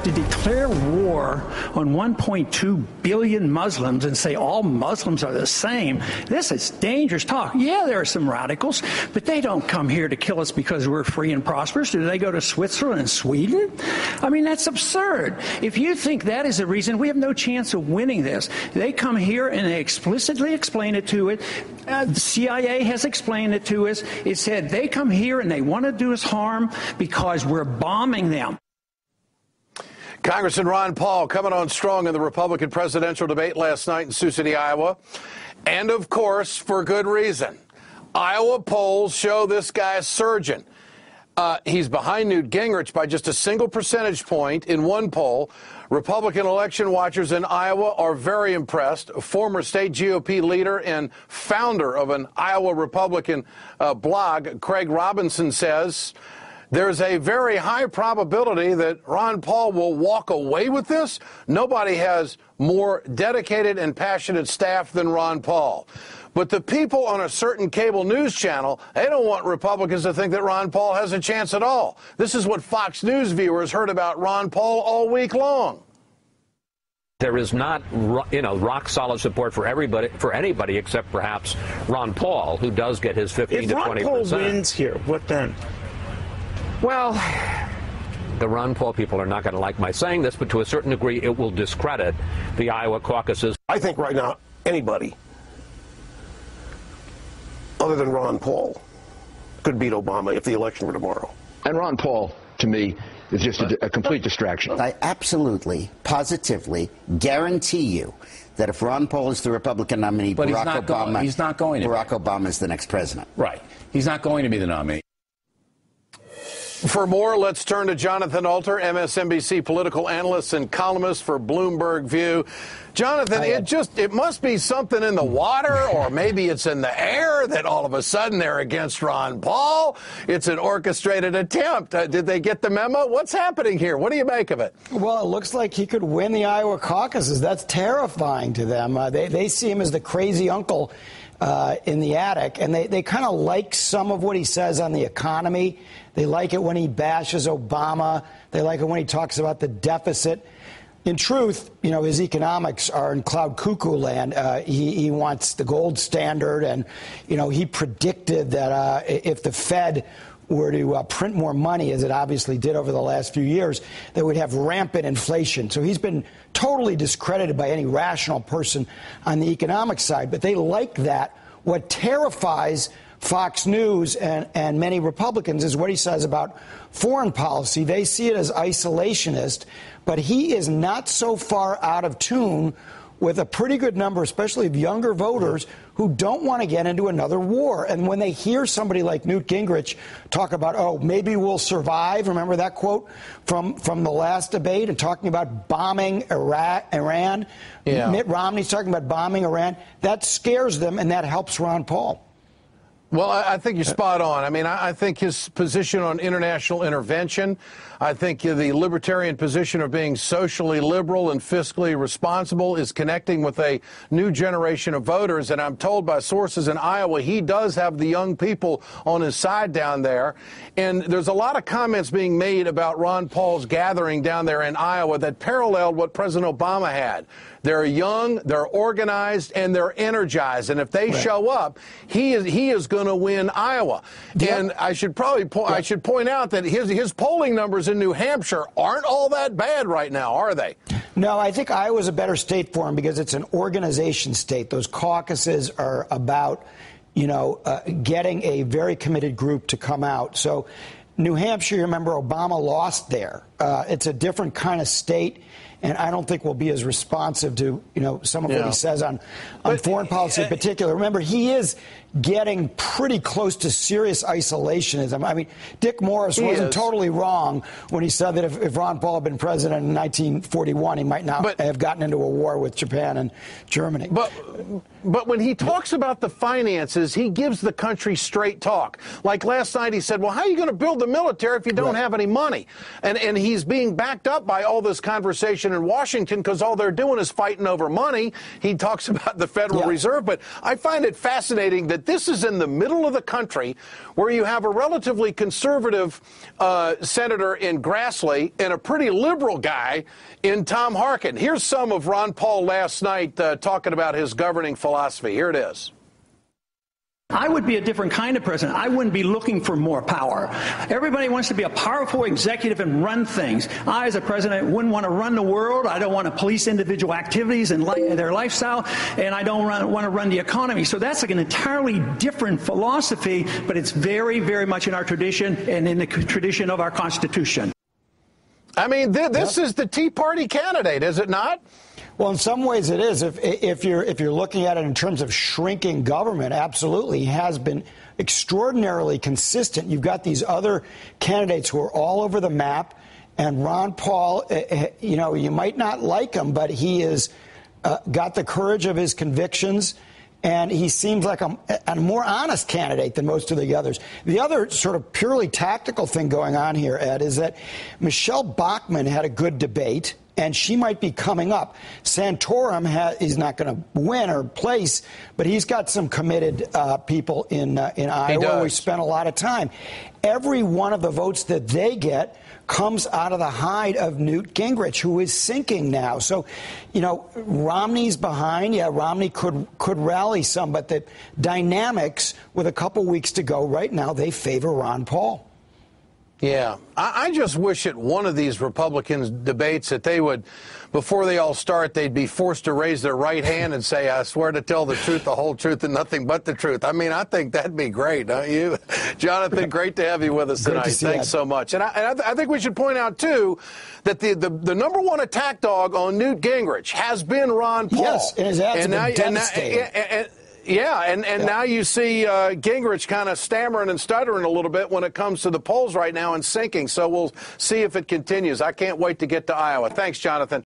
But to declare war on 1.2 billion Muslims and say all Muslims are the same, this is dangerous talk. Yeah, there are some radicals, but they don't come here to kill us because we're free and prosperous. Do they go to Switzerland and Sweden? I mean, that's absurd. If you think that is the reason, we have no chance of winning this. They come here and they explicitly explain it to it. The CIA has explained it to us. It said they come here and they want to do us harm because we're bombing them. Congressman Ron Paul coming on strong in the Republican presidential debate last night in Sioux City, Iowa. And, of course, for good reason. Iowa polls show this guy surging. He's behind Newt Gingrich by just a single percentage point in one poll. Republican election watchers in Iowa are very impressed. Former state GOP leader and founder of an Iowa Republican blog, Craig Robinson, says there's a very high probability that Ron Paul will walk away with this. Nobody has more dedicated and passionate staff than Ron Paul. But the people on a certain cable news channel, they don't want Republicans to think that Ron Paul has a chance at all. This is what Fox News viewers heard about Ron Paul all week long. There is not, rock solid support for everybody, for anybody except perhaps Ron Paul, who does get his 15 to 20%. If Ron Paul wins here, what then? Well, the Ron Paul people are not going to like my saying this, but to a certain degree, it will discredit the Iowa caucuses. I think right now, anybody other than Ron Paul could beat Obama if the election were tomorrow. And Ron Paul, to me, is just a complete distraction. I absolutely, positively guarantee you that if Ron Paul is the Republican nominee, but Barack Obama is the next president. Right. He's not going to be the nominee. For more, let's turn to Jonathan Alter, MSNBC political analyst and columnist for Bloomberg View. Jonathan, it must be something in the water, or maybe it's in the air that all of a sudden they're against Ron Paul. It's an orchestrated attempt. Did they get the memo? What's happening here? What do you make of it? Well, it looks like he could win the Iowa caucuses. That's terrifying to them. They see him as the crazy uncle in the attic, and they kind of like some of what he says on the economy. They like it when he bashes Obama. They like it when he talks about the deficit. In truth, his economics are in cloud cuckoo land. He wants the gold standard, and, he predicted that if the Fed were to print more money, as it obviously did over the last few years, they would have rampant inflation. So he's been totally discredited by any rational person on the economic side. But they like that. What terrifies Fox News and many Republicans is what he says about foreign policy. They see it as isolationist, but he is not so far out of tune with a pretty good number, especially of younger voters, who don't want to get into another war. And when they hear somebody like Newt Gingrich talk about, maybe we'll survive, remember that quote from the last debate, and talking about bombing Iran, Mitt Romney's talking about bombing Iran, that scares them, and that helps Ron Paul. Well, I think you're spot on. I mean, I think his position on international intervention, I think the libertarian position of being socially liberal and fiscally responsible is connecting with a new generation of voters. And I'm told by sources in Iowa he does have the young people on his side down there. And there's a lot of comments being made about Ron Paul's gathering down there in Iowa that paralleled what President Obama had. They're young, they're organized, and they're energized. And if they show up, he is going to win Iowa. Yep. And I should probably I should point out that his polling numbers in New Hampshire aren't all that bad right now, are they? No, I think Iowa's a better state for him because it's an organization state. Those caucuses are about, getting a very committed group to come out. So New Hampshire, you remember Obama lost there. It's a different kind of state. And I don't think we'll be as responsive to, some of what he says on foreign policy in particular. Remember, he is getting pretty close to serious isolationism. I mean, Dick Morris wasn't totally wrong when he said that if Ron Paul had been president in 1941, he might not have gotten into a war with Japan and Germany. But when he talks about the finances, he gives the country straight talk. Like last night, he said, well, how are you going to build the military if you don't have any money? And he's being backed up by all this conversation election in Washington because all they're doing is fighting over money. He talks about the Federal Reserve, but I find it fascinating that this is in the middle of the country where you have a relatively conservative senator in Grassley and a pretty liberal guy in Tom Harkin. Here's some of Ron Paul last night talking about his governing philosophy. Here it is. I would be a different kind of president. I wouldn't be looking for more power. Everybody wants to be a powerful executive and run things. I, as a president, wouldn't want to run the world. I don't want to police individual activities and their lifestyle, and I don't want to run the economy. So that's like an entirely different philosophy, but it's very, very much in our tradition and in the tradition of our Constitution. I mean, this is the Tea Party candidate, is it not? Well, in some ways it is. If you're looking at it in terms of shrinking government, absolutely, he has been extraordinarily consistent. You've got these other candidates who are all over the map, and Ron Paul, you know, you might not like him, but he is got the courage of his convictions, and he seems like a more honest candidate than most of the others. The other sort of purely tactical thing going on here, Ed, is that Michelle Bachmann had a good debate, and she might be coming up. Santorum is not going to win or place, but he's got some committed people in Iowa. We spent a lot of time. Every one of the votes that they get comes out of the hide of Newt Gingrich, who is sinking now. So, you know, Romney's behind. Yeah, Romney could rally some, but the dynamics with a couple weeks to go right now, they favor Ron Paul. Yeah, I just wish at one of these Republican debates that they would, before they all start, they'd be forced to raise their right hand and say, I swear to tell the truth, the whole truth, and nothing but the truth. I mean, I think that'd be great, don't you? Jonathan, great to have you with us tonight. Thanks so much. And I think we should point out, too, that the number one attack dog on Newt Gingrich has been Ron Paul. Yes, and his ads have been devastating. And now you see Gingrich kind of stammering and stuttering a little bit when it comes to the polls right now and sinking. So we'll see if it continues. I can't wait to get to Iowa. Thanks, Jonathan.